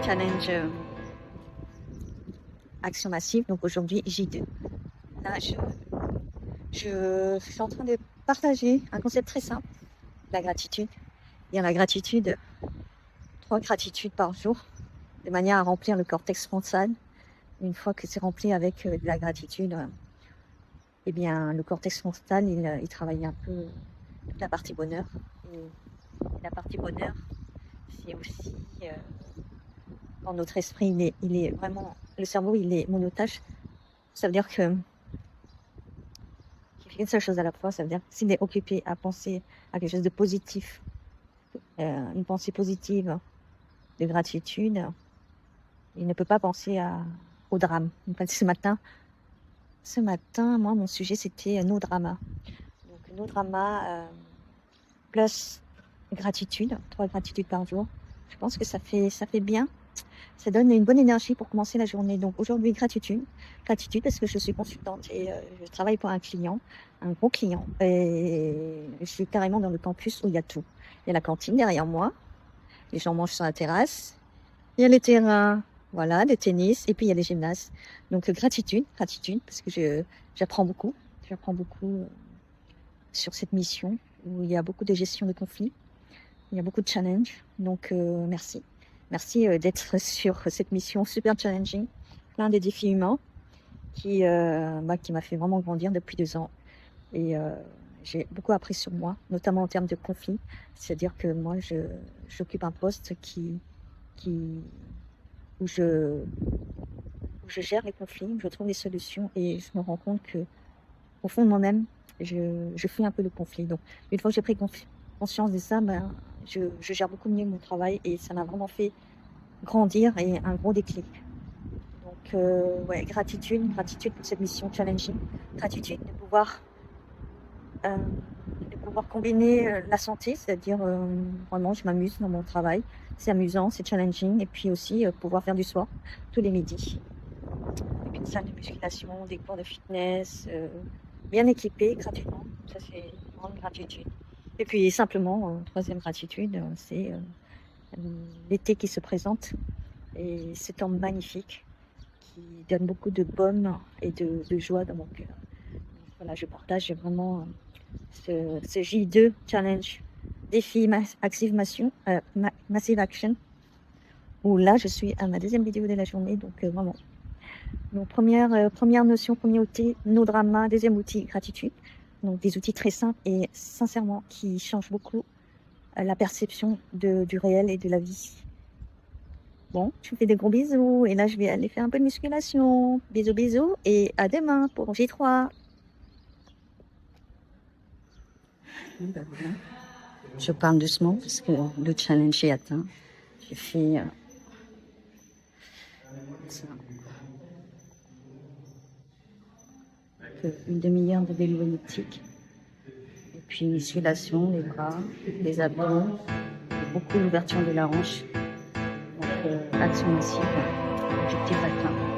challenge action massive. Donc aujourd'hui, J2. Là, je suis en train de partager un concept très simple, la gratitude. Il y a la gratitude, 3 gratitudes par jour, de manière à remplir le cortex frontal. Une fois que c'est rempli avec de la gratitude, eh bien, le cortex frontal, il travaille un peu toute la partie bonheur. Et la partie bonheur, c'est aussi quand notre esprit, il est vraiment, le cerveau, il est monotache. Ça veut dire que qu'il fait une seule chose à la fois. Ça veut dire que s'il est occupé à penser à quelque chose de positif, une pensée positive, de gratitude, il ne peut pas penser au drame. En fait, ce matin, moi, mon sujet, c'était nos dramas. Donc, nos dramas plus gratitude, 3 gratitudes par jour. Je pense que ça fait bien. Ça donne une bonne énergie pour commencer la journée. Donc, aujourd'hui, gratitude. Gratitude parce que je suis consultante et je travaille pour un client, un gros client. Et je suis carrément dans le campus où il y a tout. Il y a la cantine derrière moi. Les gens mangent sur la terrasse. Il y a les terrains, voilà, de tennis, et puis il y a les gymnases. Donc gratitude, parce que j'apprends beaucoup. J'apprends beaucoup sur cette mission où il y a beaucoup de gestion de conflits, il y a beaucoup de challenges. Donc merci. Merci d'être sur cette mission super challenging, plein de défis humains qui m'a fait vraiment grandir depuis 2 ans. Et j'ai beaucoup appris sur moi, notamment en termes de conflits. C'est-à-dire que moi, j'occupe un poste où je gère les conflits, où je trouve des solutions et je me rends compte que au fond de moi-même, je fuis un peu le conflit. Donc, une fois que j'ai pris conscience de ça, je gère beaucoup mieux mon travail et ça m'a vraiment fait grandir et un gros déclic. Donc, ouais, gratitude pour cette mission challenging. Gratitude de pouvoir combiner la santé, c'est-à-dire vraiment je m'amuse dans mon travail, c'est amusant, c'est challenging, et puis aussi pouvoir faire du sport tous les midis. Et puis une salle de musculation, des cours de fitness, bien équipés gratuitement, ça c'est une grande gratitude. Et puis simplement, 3e gratitude, c'est l'été qui se présente, et ce temps magnifique qui donne beaucoup de baume et de joie dans mon cœur. Voilà, je partage vraiment ce J2 challenge défi massive action où là je suis à ma 2e vidéo de la journée, donc vraiment. Donc première notion, premier outil, nos dramas, 2e outil, gratitude. Donc des outils très simples et sincèrement qui changent beaucoup la perception du réel et de la vie. Bon, je vous fais des gros bisous et là je vais aller faire un peu de musculation. Bisous bisous et à demain pour J3. Je parle doucement parce que le challenge est atteint. J'ai fait une demi-heure de vélo elliptique. Et puis musculation, les bras, les abdos, beaucoup d'ouverture de la hanche. Donc action massive, objectif atteint.